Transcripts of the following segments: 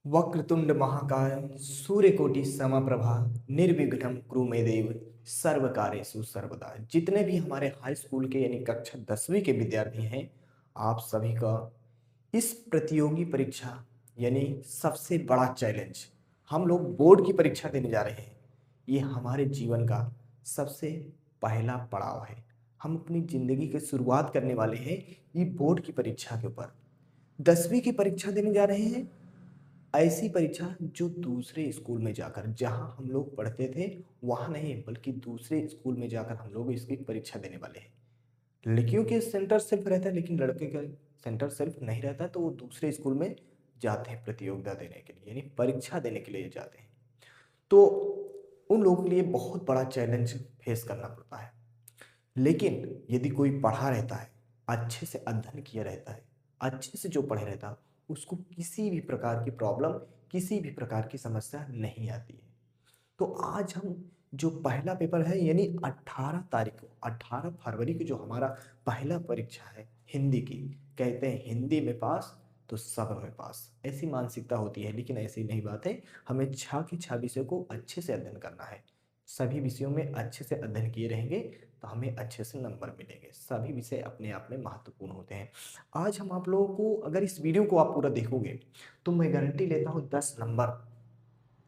वक्रतुंड महाकाय सूर्यकोटि समप्रभा निर्विघ्नं कुरु मे देव सर्व कार्येषु सर्वदा। जितने भी हमारे हाई स्कूल के यानी कक्षा 10वीं के विद्यार्थी हैं, आप सभी का इस प्रतियोगी परीक्षा यानी सबसे बड़ा चैलेंज, हम लोग बोर्ड की परीक्षा देने जा रहे हैं। ये हमारे जीवन का सबसे पहला पड़ाव है। हम अपनी जिंदगी की शुरुआत करने वाले हैं ये बोर्ड की परीक्षा के ऊपर। 10वीं की परीक्षा देने जा रहे हैं, ऐसी परीक्षा जो दूसरे स्कूल में जाकर, जहां हम लोग पढ़ते थे वहां नहीं, बल्कि दूसरे स्कूल में जाकर हम लोग इसकी परीक्षा देने वाले हैं। लड़कियों के सेंटर सिर्फ रहता है, लेकिन लड़के का सेंटर सिर्फ नहीं रहता, तो वो दूसरे स्कूल में जाते हैं प्रतियोगिता देने के लिए, यानी परीक्षा देने के लिए जाते हैं। तो उन लोगों के लिए बहुत बड़ा चैलेंज फेस करना पड़ता है। लेकिन यदि कोई पढ़ा रहता है, अच्छे से अध्ययन किया रहता है, अच्छे से जो पढ़े रहता है, उसको किसी भी प्रकार की प्रॉब्लम, किसी भी प्रकार की समस्या नहीं आती है। तो आज हम जो पहला पेपर है यानी 18 तारीख को, 18 फरवरी को जो हमारा पहला परीक्षा है हिंदी की, कहते हैं हिंदी में पास तो सब में पास, ऐसी मानसिकता होती है। लेकिन ऐसी नहीं बात है। हमें 6 के 6 विषयों को अच्छे से अध्ययन करना है। सभी विषयों में अच्छे से अध्ययन किए रहेंगे तो हमें अच्छे से नंबर मिलेंगे। सभी विषय अपने आप में महत्वपूर्ण होते हैं। आज हम आप लोगों को, अगर इस वीडियो को आप पूरा देखोगे तो मैं गारंटी लेता हूँ 10 नंबर।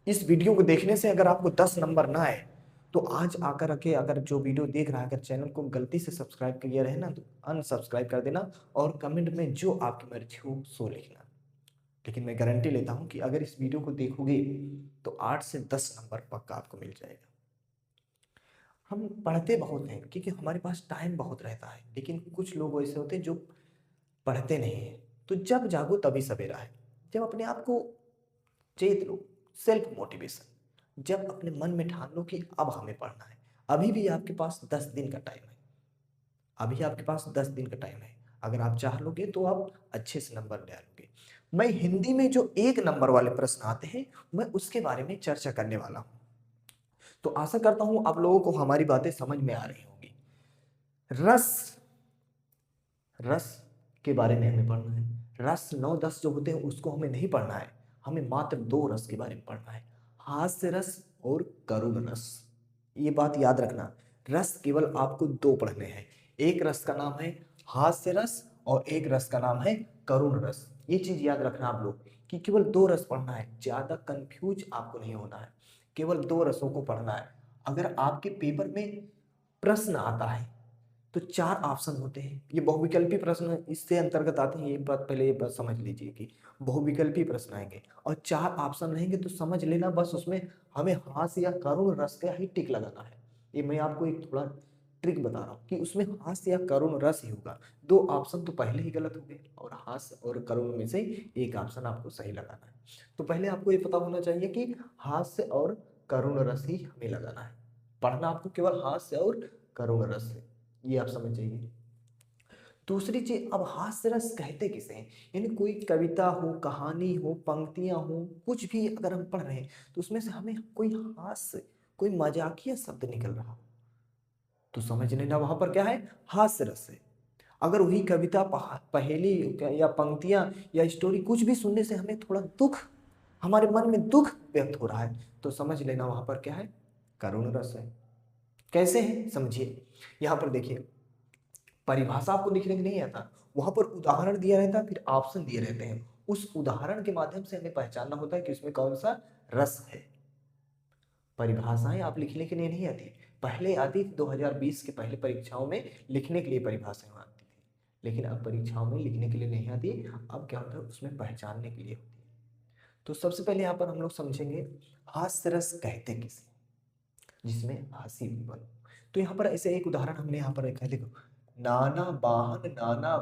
इस वीडियो को देखने से अगर आपको 10 नंबर ना आए तो आज आकर के, अगर जो वीडियो देख रहा है, अगर चैनल को गलती से सब्सक्राइब किया रहे ना, तो अनसब्सक्राइब कर देना और कमेंट में जो आपकी मर्जी हो सो लिखना। लेकिन मैं गारंटी लेता हूं कि अगर इस वीडियो को देखोगे तो 8 से 10 नंबर पक्का आपको मिल जाएगा। हम पढ़ते बहुत हैं क्योंकि हमारे पास टाइम बहुत रहता है, लेकिन कुछ लोग ऐसे होते हैं जो पढ़ते नहीं हैं। तो जब जागो तभी सवेरा है। जब अपने आप को चेत लो, सेल्फ मोटिवेशन, जब अपने मन में ठान लो कि अब हमें पढ़ना है। अभी भी आपके पास 10 दिन का टाइम है। अभी आपके पास 10 दिन का टाइम है। अगर आप चाह लोगे तो आप अच्छे से नंबर ले लोगे। मैं हिंदी में जो 1 नंबर वाले प्रश्न आते हैं, मैं उसके बारे में चर्चा करने वाला हूं। तो आशा करता हूं आप लोगों को हमारी बातें समझ में आ रही होंगी। रस, रस के बारे में हमें पढ़ना है। रस 9 10 जो होते हैं उसको हमें नहीं पढ़ना है। हमें मात्र 2 रस के बारे में पढ़ना है, हास्य रस और करुण रस। ये बात याद रखना, रस केवल आपको 2 पढ़ने हैं। एक रस का नाम है हास्य रस और एक रस का नाम है करुण रस। ये चीज याद रखना आप लोग कि केवल 2 रस पढ़ना है। ज्यादा कंफ्यूज आपको नहीं होना है, केवल 2 रसों को पढ़ना है। अगर आपके पेपर में प्रश्न आता है तो 4 ऑप्शन होते हैं। ये बहुविकल्पी प्रश्न इससे अंतर्गत आते हैं। ये बात पहले ये बात समझ लीजिए कि बहुविकल्पी प्रश्न आएंगे और 4 ऑप्शन रहेंगे, तो समझ लेना बस उसमें हमें हास्य या करुण रस का ही टिक लगाना है। ये मैं आपको एक थोड़ा ट्रिक बता रहा हूँ कि उसमें हास्य या करुण रस ही होगा। 2 ऑप्शन तो पहले ही गलत हो गए और हास्य और करुण में से एक ऑप्शन आपको सही लगाना है। तो पहले आपको ये पता होना चाहिए कि हास्य और करुण रस ही हमें लगाना है। पढ़ना आपको केवल हास्य और करुण रस है, ये आप समझ जाइए। दूसरी चीज, अब हास्य रस कहते किसे हैं? यानी कोई कविता हो, कहानी हो, पंक्तियां हो, कुछ भी अगर हम पढ़ रहे हैं तो उसमें से हमें कोई हास्य, कोई मजाकिया शब्द निकल रहा हो तो समझ लेना वहां पर क्या है, हास्य रस है। अगर वही कविता, पहेली या पंक्तियां या स्टोरी कुछ भी सुनने से हमें थोड़ा दुख, हमारे मन में दुख व्यक्त हो रहा है, तो समझ लेना वहां पर क्या है, करुण रस है। कैसे है समझिए। यहां पर देखिए, परिभाषा आपको लिखने के नहीं आता, वहां पर उदाहरण दिया रहता है, फिर ऑप्शन दिए रहते हैं। उस उदाहरण के माध्यम से हमें पहचानना होता है कि उसमें कौन सा रस है। परिभाषाएं आप लिखने के लिए नहीं आती, पहले आती थी 2020 के पहले परीक्षाओं में लिखने के लिए परिभाषाएं आती थी, लेकिन अब परीक्षाओं में लिखने के लिए नहीं आती। अब क्या होता है, उसमें पहचानने के लिए होती है। तो सबसे पहले यहाँ पर हम लोग समझेंगे हास्य रस कहते किसे, जिसमें हंसी भी बनो। तो यहाँ पर ऐसे एक उदाहरण हमने यहाँ पर रखा है, देखो। नाना बाहन नाना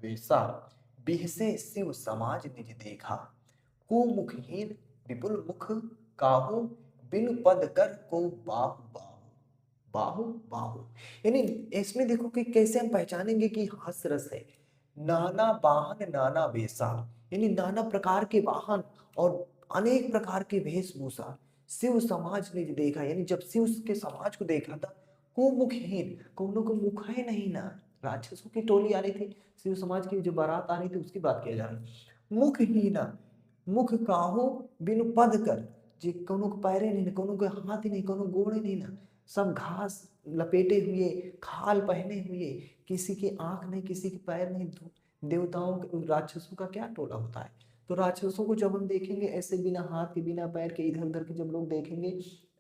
वेशा, बिहसे शिव समाज निज देखा, कुमुखहीन विपुल मुख काहू, बिनु पद कर को बाहु बाहु, बाहु बाहु। यानी इसमें देखो कि कैसे हम पहचानेंगे कि हास्य रस है। नाना वाहन नाना वेशा, यानी नाना प्रकार के वाहन और अनेक प्रकार के वेशभूषा। शिव समाज ने देखा, यानी जब शिव के समाज को देखा था, को मुखहीन, कौनों को मुख है नहीं ना। राक्षसों की टोली आ रही थी, शिव समाज की जो बारात आ रही थी उसकी बात किया जा रहा है। मुखहीना, मुख काहू बिनु पद कर, जे कोनो के पैरे नहीं, कोनो के हाथ नहीं, कोनो गोड़े नहीं ना, सब घास लपेटे हुए, खाल पहने हुए, किसी की आंख नहीं, किसी के पैर नहीं। देवताओं राक्षसों का क्या टोला होता है। तो राक्षसों को जब हम देखेंगे ऐसे बिना हाथ के बिना पैर के इधर उधर के जब लोग देखेंगे,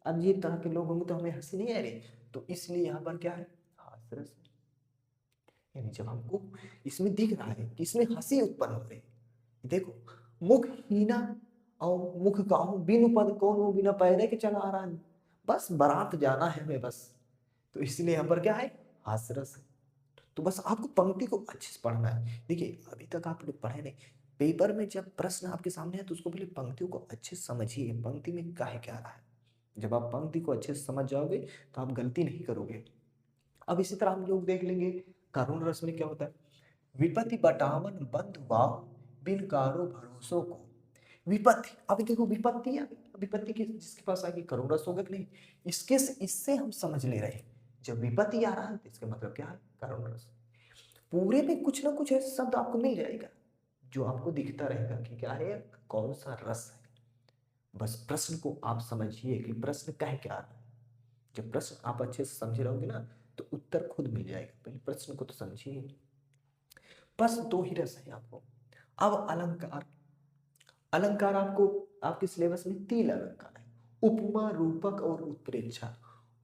अजीब तरह के लोग होंगे, तो हमें हंसी नहीं आ रही। तो इसलिए यहाँ पर क्या है, हास्यरस। यानी जब हमको इसमें दिख रहा है कि इसमें हंसी उत्पन्न हो रही है। देखो, मुख हीना और मुख काहू बिनु पद, कौन वो बिना पैरे के चला आ रहा है, बस बारात जाना है हमें बस। तो इसलिए यहाँ पर क्या है, हास्यरस है। तो बस आपको पंक्ति को अच्छे से पढ़ना है। देखिए अभी तक आप लोग पढ़े नहीं, पेपर में जब प्रश्न आपके सामने है तो उसको पहले पंक्तियों को अच्छे से समझिए, पंक्ति में क्या है क्या रहा है। जब आप पंक्ति को अच्छे से समझ जाओगे तो आप गलती नहीं करोगे। अब इसी तरह हम लोग देख लेंगे करुण रस में क्या होता है। विपत्ति बटावन बंधु बाहु, बिन कारो भरोसों को। विपत्ति, अब देखो विपत्ति विपत्ति की जिसके पास आएगी, करुण रस होगा कि नहीं, इसके इससे हम समझ ले रहे हैं जब विपत्ति आ रहा है तो इसका मतलब क्या है, करुण रस। पूरे में कुछ ना कुछ ऐसा शब्द आपको मिल जाएगा जो आपको दिखता रहेगा कि क्या है, कौन सा रस है। बस प्रश्न को आप समझिए कि प्रश्न कह क्या रहा है। जब प्रश्न आप अच्छे से समझे रहोगे ना तो उत्तर खुद मिल जाएगा, पहले प्रश्न को तो समझिए। बस दो ही रस है आपको। अब अलंकार, अलंकार आपको आपके सिलेबस में 3 अलंकार है, उपमा रूपक और उत्प्रेक्षा।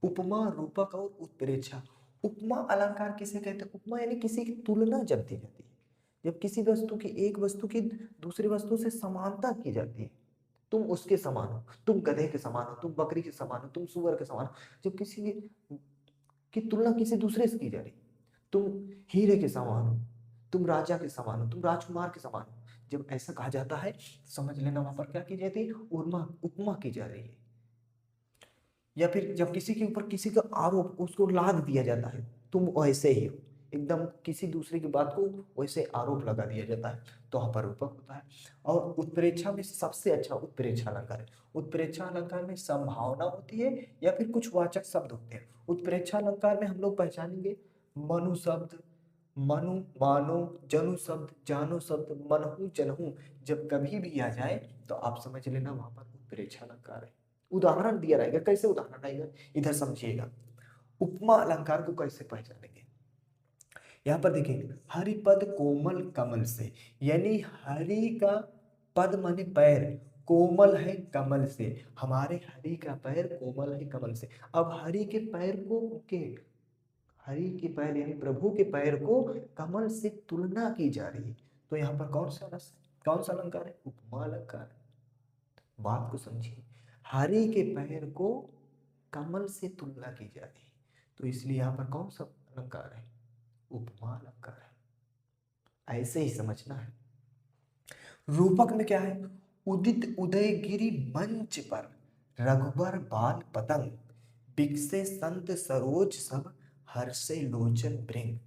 उपमा रूपक और उत्प्रेक्षा। उपमा अलंकार किसे कहते हैं, उपमा यानी किसी की तुलना जब दी जाती है, जब किसी वस्तु की, एक वस्तु की दूसरी वस्तु से समानता की जाती है। तुम उसके समान हो, तुम गधे के समान हो, तुम बकरी के समान हो, तुम सुअर के समान हो। जब किसी की तुलना किसी दूसरे से की जा रही, तुम हीरे के समान हो, तुम राजा के समान हो, तुम राजकुमार के समान हो, जब ऐसा कहा जाता है समझ लेना वहां पर क्या की जाती है, उपमा, उपमा की जा रही है। या फिर जब किसी के ऊपर किसी का आरोप उसको लाद दिया जाता है, तुम वैसे ही हो, एकदम किसी दूसरे की बात को वैसे आरोप लगा दिया जाता है, तो वहां पर रूपक होता है। और उत्प्रेक्षा में सबसे अच्छा उत्प्रेक्षा अलंकार है। उत्प्रेक्षा अलंकार में संभावना होती है या फिर कुछ वाचक शब्द होते हैं। उत्प्रेक्षा अलंकार में हम लोग पहचानेंगे मनु शब्द, मनु, मानो, जनु शब्द, जानो शब्द, मनहु, जनहु, जब कभी भी आ जाए तो आप समझ लेना वहां पर उत्प्रेक्षा अलंकार है। उदाहरण दिया रहेगा, कैसे उदाहरण आएगा इधर समझिएगा। उपमा अलंकार को कैसे पहचानेंगे, यहाँ पर देखिए, हरिपद कोमल कमल से, यानी हरि का पद माने पैर, कोमल है कमल से, हमारे हरि का पैर कोमल है कमल से। अब हरि के पैर को के, हरि के पैर यानी प्रभु के पैर को कमल से तुलना की जा रही है। तो यहाँ पर कौन सा रस है, कौन सा अलंकार है, उपमा अलंकार है। बात को समझिए, हरि के पैर को कमल से तुलना की जा रही है, तो इसलिए यहाँ पर कौन सा अलंकार है, उपमा अलंकार है। ऐसे ही समझना है। रूपक में क्या है, उदित उदयगिरि मंच पर, रघुबर बाल पतंग, बिकसे संत सरोज सब, हर्षे लोचन भृंग।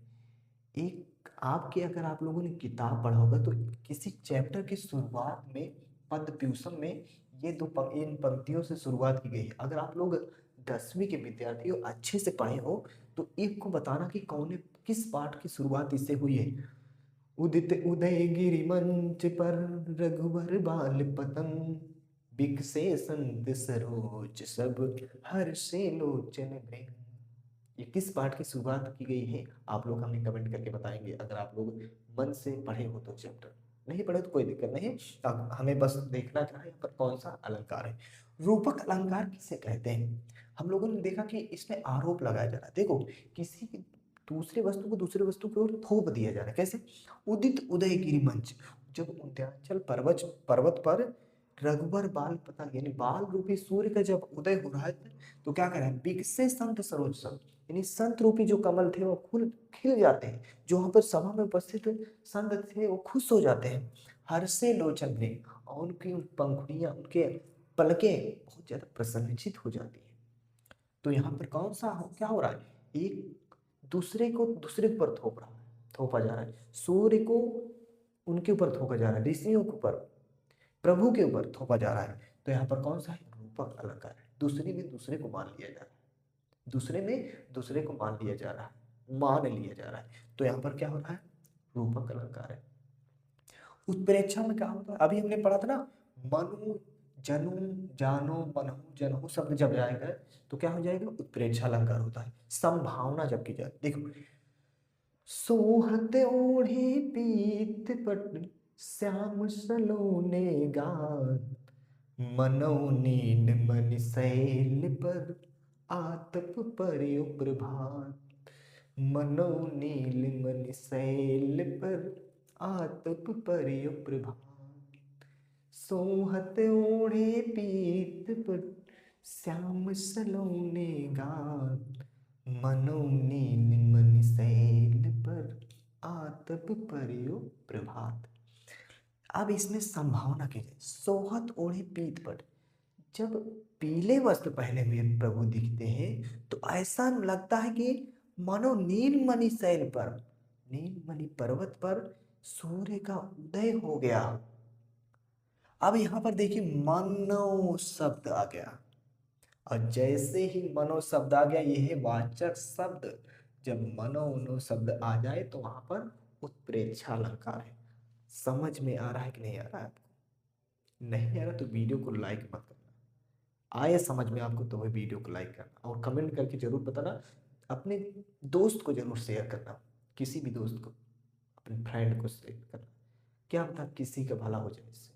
एक आपके, अगर आप लोगों ने किताब पढ़ा होगा तो किसी चैप्टर की शुरुआत में पद प्यूसम में ये इन पंक्तियों से शुरुआत की गई है। अगर आप लोग 10वीं के विद्यार्थी हो, अच्छे से पढ़े हो, तो एक को बताना कि कौन किस पाठ की शुरुआत इससे हुई है। उदित उदयगिरि मंच पर, रघुवर बाल पतंग, बिकसे संत सरोज सब, हर्षे लोचन भृंग। ये किस पाठ की शुरुआत की गई है, आप लोग हमें कमेंट करके बताएंगे, अगर आप लोग मन से पढ़े हो तो चैप्टर, नहीं पढ़े तो कोई दिक्कत नहीं। अब हमें बस देखना क्या है यहाँ पर कौन सा अलंकार है। रूपक अलंकार किसे कहते हैं, हम लोगों ने देखा कि इसमें आरोप लगाया जा रहा है। देखो, किसी की दूसरे वस्तु को दूसरे वस्तु की ओर थोप दिया जा रहा है, कैसे, उदित उदयगिरि मंच, जब विंध्याचल पर्वत पर्वत पर रघुबर बाल पतंग यानी बाल रूपी सूर्य का जब उदय हो रहा है, तो क्या कर रहा है, बिकसे संत सरोज सब, यानी संत रूपी जो कमल थे वो खुल खिल जाते हैं, जो वहां पर सभा में उपस्थित संत थे वो खुश हो जाते हैं। हर्षे लोचन ने, और उनकी पंखुड़ियां, उनके पलकें बहुत ज्यादा प्रसन्नचित हो जाती है। तो यहाँ पर कौन सा क्या हो रहा है, एक दूसरे को दूसरे के ऊपर थोप रहा है, थोपा जा रहा है। सूर्य को उनके ऊपर थोपा जा रहा है, ऋषियों के ऊपर, प्रभु के ऊपर थोपा जा रहा है। तो यहाँ पर कौन सा है, रूपक अलंकार है। दूसरे में दूसरे को मान लिया जा रहा है, दूसरे में दूसरे को मान लिया जा रहा है, मान लिया जा रहा है। तो यहाँ पर क्या हो रहा है, रूपक अलंकार है। उत्प्रेक्षा में क्या होता है, अभी हमने पढ़ा था ना, मनु, जनु, जानो, मनहु, जनहु शब्द जब जाएगा तो क्या हो जाएगा? उत्प्रेक्षा अलंकार होता है। संभावना जब की जाए, देखो, सोहत ओढ़े पीत पट श्याम सलोने गात, मनौ नीन मन शैल पर आतप पर्यो प्रभात, मनौ नील मन शैल पर आतप पर्यो प्रभात, सोहत ओढ़े पीत पट श्याम सलोने गात, मनौ नील मन शैल पर आतप पर्यो प्रभात। अब इसमें संभावना कीजिए, सोहत ओढ़े पीत पट, जब पीले वस्त्र पहने हुए प्रभु दिखते हैं तो ऐसा लगता है कि मानो नीलमणि शैल पर, नीलमणि पर्वत पर सूर्य का उदय हो गया। अब यहां पर देखिए मनो शब्द आ गया, और जैसे ही मनो शब्द आ गया, यह है वाचक शब्द। जब मनो शब्द आ जाए तो वहां पर उत्प्रेक्षा अलंकार है। समझ में आ रहा है कि नहीं आ रहा है आपको? नहीं आ रहा तो वीडियो को लाइक मत करना, आए समझ में आपको तो वह वीडियो को लाइक करना और कमेंट करके जरूर बताना। अपने दोस्त को जरूर शेयर करना, किसी भी दोस्त को, अपने फ्रेंड को शेयर करना, क्या पता किसी का भला हो जाए इससे।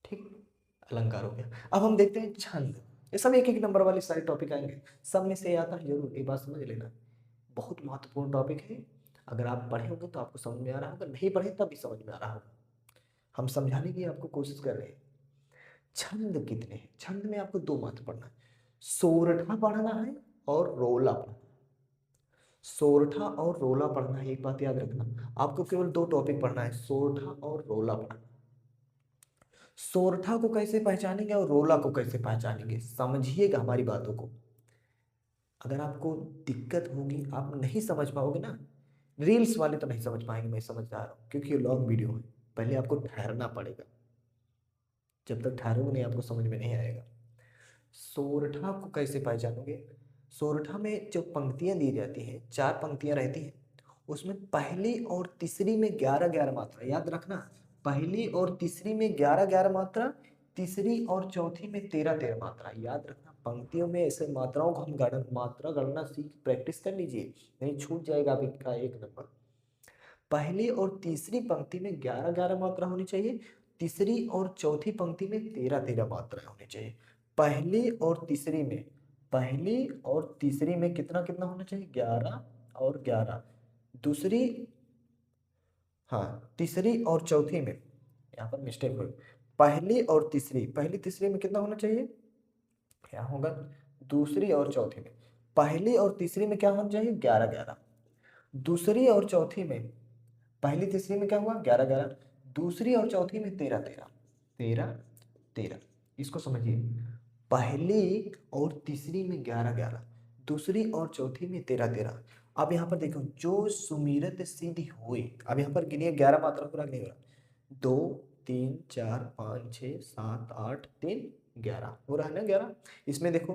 ठीक, अलंकार हो गया। अब हम देखते हैं छंद। ये सब एक एक नंबर वाले सारे टॉपिक आएंगे, सब में से आता है जरूर, ये बात समझ लेना। बहुत महत्वपूर्ण टॉपिक है, अगर आप पढ़े होंगे तो आपको समझ में आ रहा होगा, नहीं पढ़े तब भी समझ में आ रहा होगा। हम समझाने की आपको कोशिश कर रहे हैं। छंद कितने हैं? छंद में आपको दो मात्र पढ़ना है, सोरठा पढ़ना है और रोला पढ़ना है। सोरठा और रोला पढ़ना है, एक बात याद रखना, आपको केवल दो टॉपिक पढ़ना है, सोरठा और रोला पढ़ना। सोरठा को कैसे पहचानेंगे और रोला को कैसे पहचानेंगे, समझिएगा हमारी बातों को। अगर आपको दिक्कत होगी, आप नहीं समझ पाओगे ना, रील्स वाले तो नहीं समझ पाएंगे, मैं समझदार हूँ, क्योंकि ये लॉन्ग वीडियो है, पहले आपको ठहरना पड़ेगा। जब तक ठहरोगे नहीं आपको समझ में नहीं आएगा। सोरठा को कैसे पहचानोगे? सोरठा में जो पंक्तियां दी जाती हैं, चार पंक्तियां रहती हैं, उसमें पहली और तीसरी में 11-11 मात्रा, याद रखना, पहली और तीसरी में 11-11 मात्रा, तीसरी और चौथी में 13-13 मात्रा, याद रखना। पंक्तियों में ऐसे मात्राओं को हम मात्रा गणना सीख प्रैक्टिस कर लीजिए, नहीं छूट जाएगा आपका एक नंबर। पहली और तीसरी पंक्ति में 11-11 मात्रा होनी चाहिए, तीसरी और चौथी पंक्ति में 13-13 मात्राएं होनी चाहिए। पहली और तीसरी में, पहली और तीसरी में कितना कितना होना चाहिए? 11 और 11। दूसरी, हाँ, तीसरी और चौथी में, यहाँ पर मिस्टेक हुई, पहली और तीसरी, पहली तीसरी में कितना होना चाहिए? क्या होगा? दूसरी और चौथी में, पहली और तीसरी में क्या होना चाहिए? 11-11। दूसरी और चौथी में, पहली तीसरी में क्या हुआ? 11-11। दूसरी और चौथी में 13-13, 13-13। इसको समझिए, पहली और तीसरी में 11-11, दूसरी और चौथी में 13-13। अब यहाँ पर देखो, जो सुमिरत सिद्धि हुई, अब यहाँ पर गिनिए 11 मात्रा पूरा नहीं हो रहा, 2 3 4 5 6 7 8 3 11 हो रहा है ना 11। इसमें देखो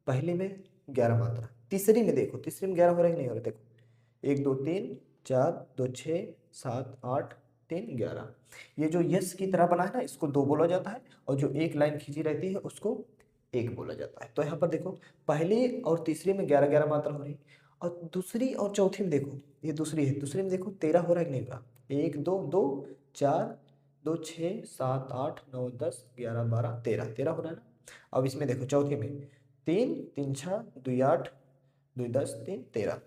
पहले में 11 मात्रा, तीसरी में देखो, तीसरी में 11 हो रहा है कि नहीं हो रहा? देखो 1 2 3 4 2 6 7 8 3 11। ये जो यस की तरह बना है ना, इसको दो बोला जाता है, और जो एक लाइन खींची रहती है उसको एक बोला जाता है। तो यहाँ पर देखो, पहली और तीसरी में 11-11 मात्रा हो रही, और दूसरी और चौथी में देखो, ये दूसरी है, दूसरी में देखो 13 हो रहा है कि नहीं हो रहा? 1 2 2 4 2 6 7 8 9 10 11 12 13, 13 हो रहा है ना। अब इसमें देखो चौथी में 3 3 6 2 8 2 10 3 13।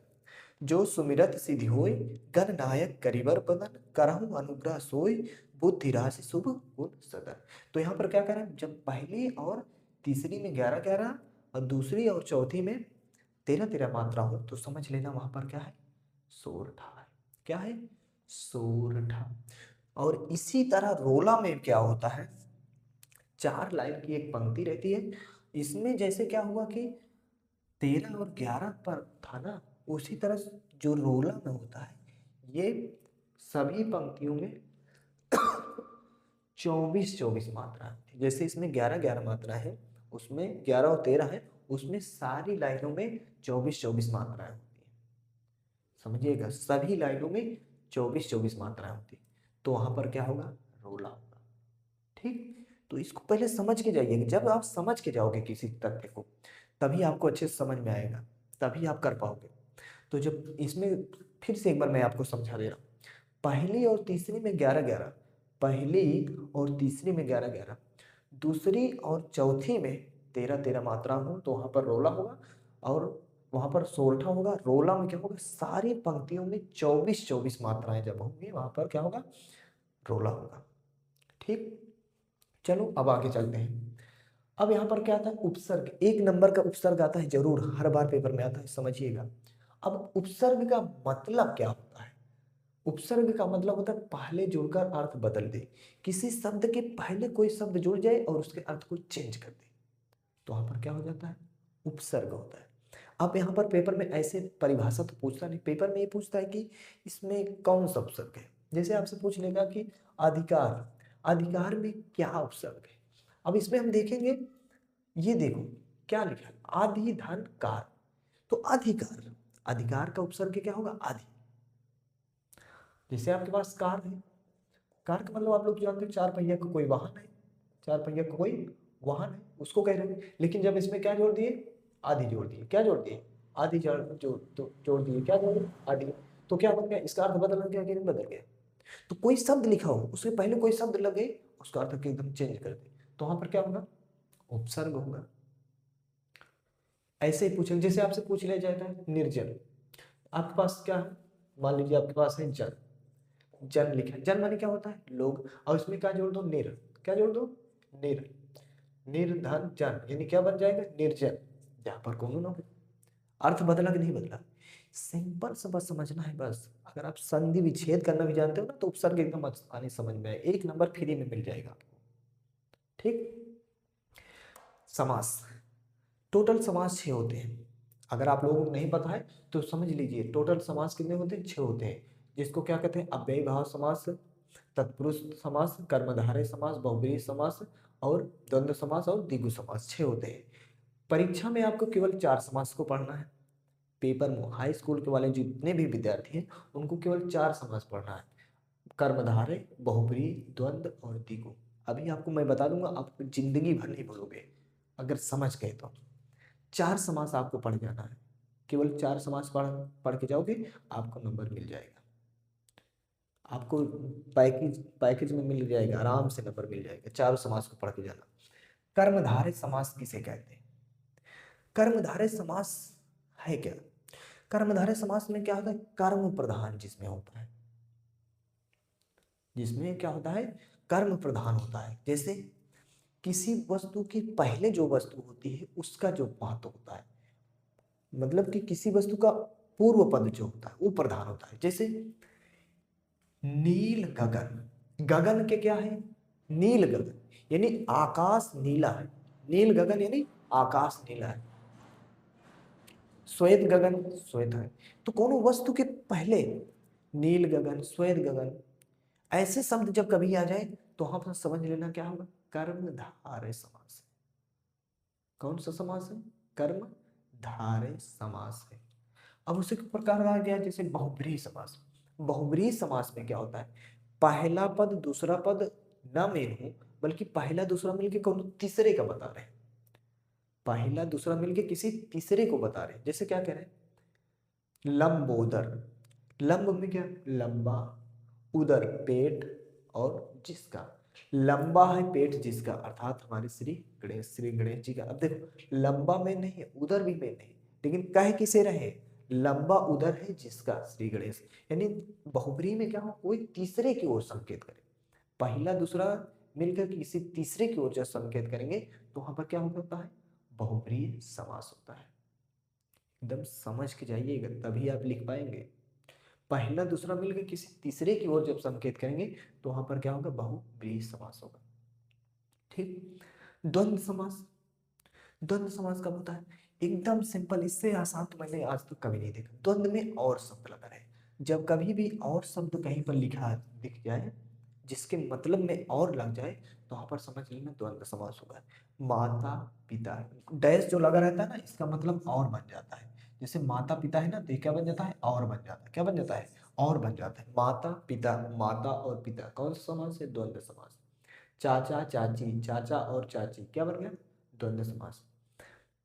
जो सुमिरत सिद्धि होय, गणनायक करिवर बदन, करहु अनुग्रह सोय, बुद्धि राशि शुभ गुण सदन। तो यहाँ पर क्या करें, जब पहली और तीसरी में 11-11 और दूसरी और चौथी में 13-13 मात्रा हो, तो समझ लेना वहां पर क्या है? सोरठा है। क्या है? सोरठा। और इसी तरह रोला में क्या होता है, 4 लाइन की एक पंक्ति रहती है, इसमें जैसे क्या हुआ कि 13 और 11 पर था ना, उसी तरह जो रोला में होता है, ये सभी पंक्तियों में 24-24 मात्रा है। जैसे इसमें 11-11 मात्रा है, उसमें 11 और 13 है, उसमें सारी लाइनों में 24-24 मात्राएं होती है। समझिएगा, सभी लाइनों में 24-24 मात्राएं होती है, तो वहां पर क्या होगा? रोला होगा। ठीक, तो इसको पहले समझ के जाइए। जब आप समझ के जाओगे किसी तथ्य को, तभी आपको अच्छे से समझ में आएगा, तभी आप कर पाओगे। तो जब इसमें फिर से एक बार मैं आपको समझा दे रहा हूँ। पहली और तीसरी में 11-11, पहली और तीसरी में 11-11, दूसरी और चौथी में 13-13 मात्रा हो तो वहाँ पर रोला होगा, और वहाँ पर सोरठा होगा। रोला में क्या होगा, सारी पंक्तियों में 24-24 मात्राएं जब होंगी वहाँ पर क्या होगा, रोला होगा। ठीक, चलो अब आगे चलते हैं। अब यहाँ पर क्या आता है, उपसर्ग। एक नंबर का उपसर्ग आता है जरूर, हर बार पेपर में आता है, समझिएगा। अब उपसर्ग का मतलब क्या होता है? उपसर्ग का मतलब होता है पहले जुड़कर अर्थ बदल दे। किसी शब्द के पहले कोई शब्द जुड़ जाए और उसके अर्थ को चेंज कर दे, तो वहां पर क्या हो जाता है, उपसर्ग होता है। अब यहाँ पर पेपर में ऐसे परिभाषा तो पूछता नहीं, पेपर में ये पूछता है कि इसमें कौन सा उपसर्ग है। जैसे आपसे पूछ लेगा कि अधिकार, अधिकार में क्या उपसर्ग है। अब इसमें हम देखेंगे, ये देखो क्या लिखा है, आदि धन कार, तो अधिकार, अधिकार का उपसर्ग क्या होगा, आदि। जैसे आपके पास कार है, कार का मतलब आप लोग जानते हो चार पहिया का कोई वाहन है, चार पहिया का कोई वाहन है, उसको कह रहे हैं। लेकिन जब इसमें क्या जोड़ दिए, आदि जोड़ दिए। क्या जोड़ दिए, आदि जोड़ दिए, क्या जोड़ दिए, आदि। तो क्या बन गया, इसका अर्थ बदल गया कि नहीं बदल गया। तो कोई शब्द लिखा हो, उसके पहले कोई शब्द लगे, उसका अर्थ एकदम चेंज कर दे, तो वहां पर क्या होगा, उपसर्ग होगा। ऐसे ही पूछेंगे, जैसे आपसे पूछ लिया जाता है निर्जन। आपके पास क्या है, मान लीजिए आपके पास है जन, जन लिखा है। जन माने क्या होता है, लोग, और इसमें क्या जोड़ दो, निर। क्या जोड़ दो, निर। निर्धन जन यानी क्या बन जाएगा, निर्जन। जहां पर कोनो ना हो, अर्थ बदला कि नहीं बदला। सिंपल सा बस समझना है बस। अगर आप संधि विच्छेद करना भी जानते हो ना, तो उपसर्ग एकदम आसानी समझ में आए, 1 नंबर फ्री में मिल जाएगा आपको। ठीक, समास, टोटल समास 6 होते हैं। अगर आप लोगों को नहीं पता है तो समझ लीजिए, टोटल समास कितने होते हैं, 6 होते हैं। जिसको क्या कहते हैं, अव्ययी भाव समास, तत्पुरुष समास, कर्मधारय समास, बहुब्रीहि समास, और द्वंद्व समास और द्विगु समास, 6 होते हैं। परीक्षा में आपको केवल 4 समास को पढ़ना है। पेपर में हाई स्कूल के वाले जितने भी विद्यार्थी हैं उनको केवल 4 समास पढ़ना है, कर्मधारय, बहुब्रीहि, द्वंद्व और द्विगु। अभी आपको मैं बता दूंगा, आप जिंदगी भर नहीं भूलोगे अगर समझ गए तो। 4 समास आपको पढ़ जाना है, केवल 4 समास पढ़ पढ़ के जाओगे, आपको नंबर मिल जाएगा। आपको पैकेज पैकेज में मिल जाएगा, आराम से नंबर मिल जाएगा। 4 समास को पढ़ के जाना। कर्मधारय समास किसे कहते हैं, कर्मधारय समास है क्या, कर्मधारय समास में क्या होता है, कर्म प्रधान जिसमें होता है, जिसमें क्या होता है, कर्म प्रधान होता है। जैसे किसी वस्तु के पहले जो वस्तु होती है उसका जो महत्व होता है, मतलब कि किसी वस्तु का पूर्व पद जो होता है वो प्रधान होता है। जैसे नील गगन, गगन के क्या है, नील गगन यानी आकाश नीला है, नील गगन यानी आकाश नीला है। श्वेत गगन, श्वेत है। तो कोनो वस्तु के पहले नील गगन, श्वेत गगन, ऐसे शब्द जब कभी आ जाए तो वहां पर समझ लेना क्या होगा, कर्मधारय समास है। कौन सा समास है, कर्मधारय समास है। अब उसी के प्रकार आ गया जैसे बहुब्रीहि समास। बहुब्रीहि समास में क्या होता है, पहला पद दूसरा पद न मेल हो, बल्कि पहला दूसरा मिलके कौन तीसरे का बता रहे हैं, पहला दूसरा मिलके किसी तीसरे को बता रहे हैं। जैसे क्या कह रहे हैं, लंबोदर, लंब में क्या, लंबा, उदर पेट, और जिसका, लंबा है पेट जिसका, अर्थात हमारे श्री गणेश जी का। अब देखो लंबा में नहीं है, उदर भी में नहीं, लेकिन कह किसे रहे, लंबा उदर है जिसका, श्री गणेश। यानी बहुब्रीहि में क्या हो, कोई तीसरे की ओर संकेत करे, पहला दूसरा मिलकर किसी तीसरे की ओर जब संकेत करेंगे तो वहां पर क्या होता है, बहुब्रीहि समास होता है। एकदम समझ के जाइएगा तभी आप लिख पाएंगे। पहला दूसरा मिलकर किसी तीसरे की ओर जब संकेत करेंगे तो वहां पर क्या होगा, बहुब्रीहि समास होगा। ठीक, द्वंद्व समास, द्वंद्व समास कब होता है, एकदम सिंपल, इससे आसान तो मैंने आज तक कभी नहीं देखा। द्वंद्व में और शब्द लगा रहे, जब कभी भी और शब्द कहीं पर लिखा दिख जाए जिसके मतलब में और लग जाए तो वहां पर समझ लेना द्वंद्व समास होगा। माता पिता, डैश जो लगा रहता है ना, इसका मतलब और बन जाता है। जैसे माता पिता है ना, तो ये क्या बन जाता है, और बन जाता है। क्या बन जाता है, और बन जाता है। माता पिता, माता और पिता कौन सा समास है, द्वंद्व समास। चाचा चाची, चाचा और चाची क्या बन गया? द्वंद्व समास।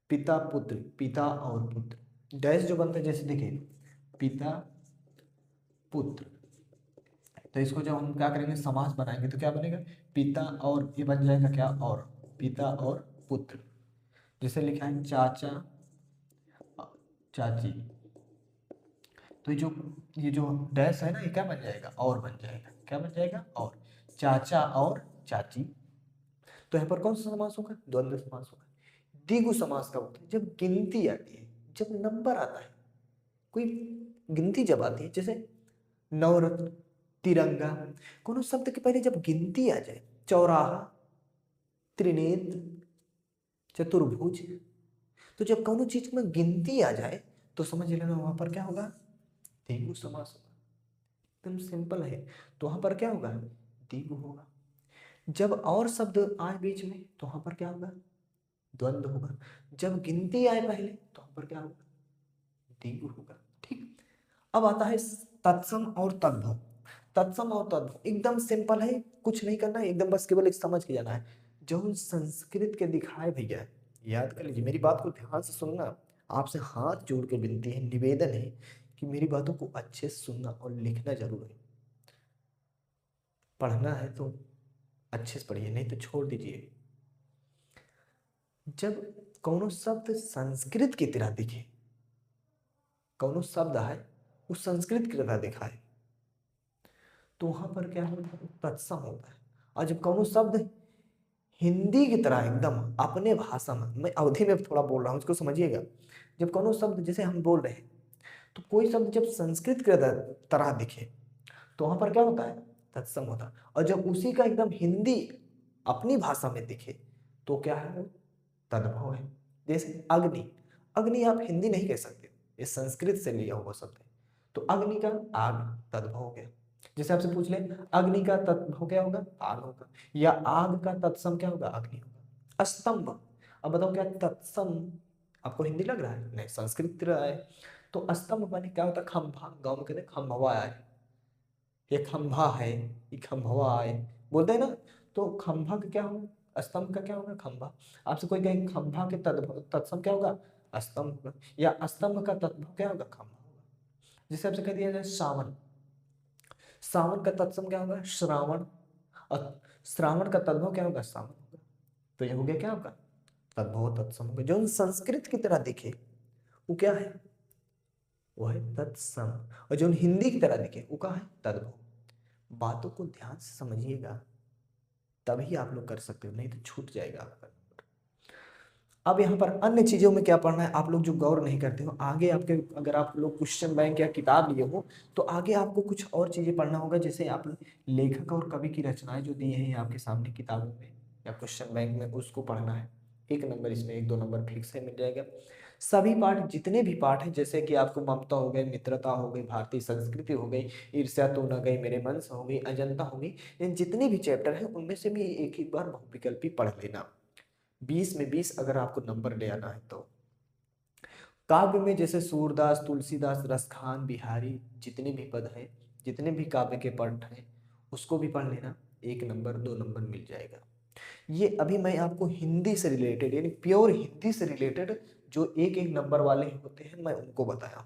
पिता पुत्र, पिता और पुत्र, डैश जो बनता है जैसे देखिए पिता पुत्र, तो इसको जब हम क्या करेंगे समास बनाएंगे तो क्या बनेगा? पिता और ये बन जाएगा क्या? और पिता और पुत्र। जैसे लिखा है चाचा चाची, तो ये जो डैश है ना, ये क्या बन जाएगा? और बन जाएगा। क्या बन जाएगा? और। चाचा और चाची, तो यहाँ पर कौन सा समास होगा? द्वंद्व समास होगा। द्विगु समास कब होता है? जब गिनती आती है, जब नंबर आता है, कोई गिनती जब आती है, जैसे नवरत्न, तिरंगा, कोनो शब्द के पहले जब गिनती आ जाए, चौराहा, त्रिनेत्र, चतुर्भुज, तो जब कोनो चीज में गिनती आ जाए तो समझ लेना वहां पर क्या होगा? द्विगु समास होगा। एकदम सिंपल है। तो वहां पर क्या होगा? द्विगु होगा। जब और शब्द आए बीच में तो वहां पर क्या होगा? द्वंद्व होगा। जब गिनती आए पहले तो वहां पर क्या होगा? द्विगु होगा। ठीक। अब आता है तत्सम और तद्भव। तत्सम और तद्भव एकदम सिंपल है, कुछ नहीं करना है, एकदम बस केवल एक समझ के जाना है। जो संस्कृत के दिखाए भैया, याद कर लीजिए, मेरी बात को ध्यान से सुनना। आपसे हाथ जोड़ के विनती है, निवेदन है कि मेरी बातों को अच्छे से सुनना और लिखना जरूर है। पढ़ना है तो अच्छे से पढ़िए, नहीं तो छोड़ दीजिए। जब कोनो शब्द संस्कृत की तरह दिखे, कोनो शब्द है वो संस्कृत की तरह दिखाए, तो वहां पर क्या होता है? तत्सम होता है। और जब कोनो शब्द हिंदी की तरह एकदम अपने भाषा में, मैं अवधि में थोड़ा बोल रहा हूँ, इसको समझिएगा। जब कोनो शब्द जैसे हम बोल रहे हैं, तो कोई शब्द जब संस्कृत के तरह दिखे तो वहां पर क्या होता है? तत्सम होता है। और जब उसी का एकदम हिंदी अपनी भाषा में दिखे तो क्या है? वो तद्भव है। जैसे अग्नि, अग्नि आप हिंदी नहीं कह सकते, ये संस्कृत से लिया हुआ शब्द है। तो अग्नि का आग तद्भव हो गया। जैसे आपसे पूछ ले अग्नि का तद्भव क्या होगा? आग होगा। या आग का तत्सम क्या होगा? अग्नि होगा। स्तंभ, अब बताओ क्या तत्सम आपको हिंदी लग रहा है? नहीं, संस्कृत रहा है। तो स्तंभ माने क्या होता है? खंभा, गाँव में कहते हैं खंभवा है, ये खंभा है, ये खंभवा है, बोलते हैं ना। तो खंभा का क्या होगा? स्तंभ का क्या होगा? खंभा। आपसे कोई कहे खंभा के तत्सम क्या होगा? स्तंभ होगा। या स्तंभ का तत्भव क्या होगा? खंभा होगा। जैसे आपसे कह दिया जाए सावन, सावन का तत्सम क्या होगा? श्रावण। और श्रावण का तद्भव क्या होगा? सावन होगा। तो ये हो गया क्या आपका? तद्भव तत्सम होगा। जो संस्कृत की तरह दिखे वो क्या है? वो है तत्सम। और जो हिंदी की तरह दिखे वो क्या है? तद्भव। बातों को ध्यान से समझिएगा, तभी आप लोग कर सकते हो, नहीं तो छूट जाएगा आपका। अब यहाँ पर अन्य चीजों में क्या पढ़ना है, आप लोग जो गौर नहीं करते हो, आगे आपके अगर आप लोग क्वेश्चन बैंक या किताब लिए हो तो आगे आपको कुछ और चीजें पढ़ना होगा। जैसे आप लेखक और कवि की रचनाएं जो दी हैं आपके सामने किताबों में या क्वेश्चन बैंक में, उसको पढ़ना है। 1 नंबर इसमें, 1 2 नंबर फिक्स है, मिल जाएगा। सभी पाठ, जितने भी पाठ हैं, जैसे कि आपको ममता हो गई, मित्रता हो गई, भारतीय संस्कृति हो गई, ईर्ष्या तो न गई, मेरे मन से हो गई, अजंता हो गई, इन जितने भी चैप्टर हैं उनमें से भी एक एक बार बहुविकल्पी पढ़ लेना। 20 में 20 अगर आपको नंबर ले आना है तो। काव्य में जैसे सूरदास, तुलसीदास, रसखान, बिहारी, जितने भी पद हैं, जितने भी काव्य के पढ़ हैं, उसको भी पढ़ लेना। 1 नंबर 2 नंबर मिल जाएगा। ये अभी मैं आपको हिंदी से रिलेटेड, यानी प्योर हिंदी से रिलेटेड जो एक एक नंबर वाले होते हैं मैं उनको बताया।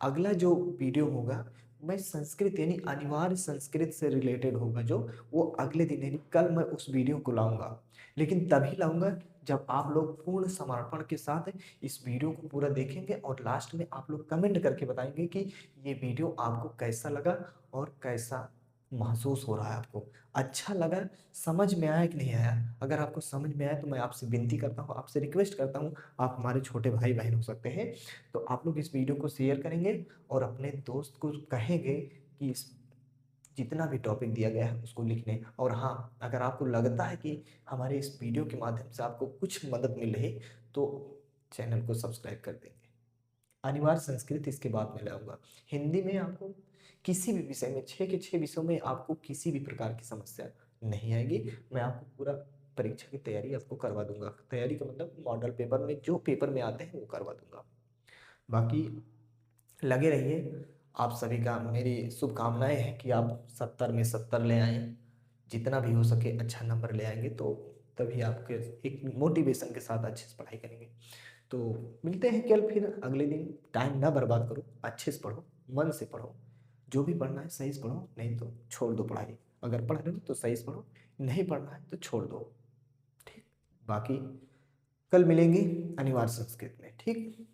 अगला जो वीडियो होगा मैं संस्कृत यानी अनिवार्य संस्कृत से रिलेटेड होगा, जो वो अगले दिन यानी कल मैं उस वीडियो को लाऊंगा। लेकिन तभी लाऊंगा जब आप लोग पूर्ण समर्पण के साथ इस वीडियो को पूरा देखेंगे और लास्ट में आप लोग कमेंट करके बताएंगे कि ये वीडियो आपको कैसा लगा और कैसा महसूस हो रहा है आपको, अच्छा लगा, समझ में आया कि नहीं आया। अगर आपको समझ में आया तो मैं आपसे विनती करता हूँ, आपसे रिक्वेस्ट करता हूँ, आप हमारे छोटे भाई बहन हो सकते हैं, तो आप लोग इस वीडियो को शेयर करेंगे और अपने दोस्त को कहेंगे कि इस जितना भी टॉपिक दिया गया है उसको लिखने। और हाँ, अगर आपको लगता है कि हमारे इस वीडियो के माध्यम से आपको कुछ मदद मिल रही तो चैनल को सब्सक्राइब कर देंगे। अनिवार्य संस्कृत इसके बाद में लाऊंगा। हिंदी में आपको किसी भी विषय में, 6 के 6 विषयों में आपको किसी भी प्रकार की समस्या नहीं आएगी। मैं आपको पूरा परीक्षा की तैयारी आपको करवा दूंगा। तैयारी का मतलब मॉडल पेपर में जो पेपर में आते हैं वो करवा दूंगा। बाकी लगे रहिए। आप सभी का मेरी शुभकामनाएं हैं कि आप 70 में 70 ले आएं। जितना भी हो सके अच्छा नंबर ले आएंगे, तो तभी आपके एक मोटिवेशन के साथ अच्छे से पढ़ाई करेंगे। तो मिलते हैं कल फिर अगले दिन। टाइम ना बर्बाद करो, अच्छे से पढ़ो, मन से पढ़ो, जो भी पढ़ना है सही से पढ़ो, नहीं तो छोड़ दो पढ़ाई। अगर पढ़ रहे हो तो सही से पढ़ो, नहीं पढ़ना है तो छोड़ दो। ठीक, बाकी कल मिलेंगे अनिवार्य संस्कृत में। ठीक।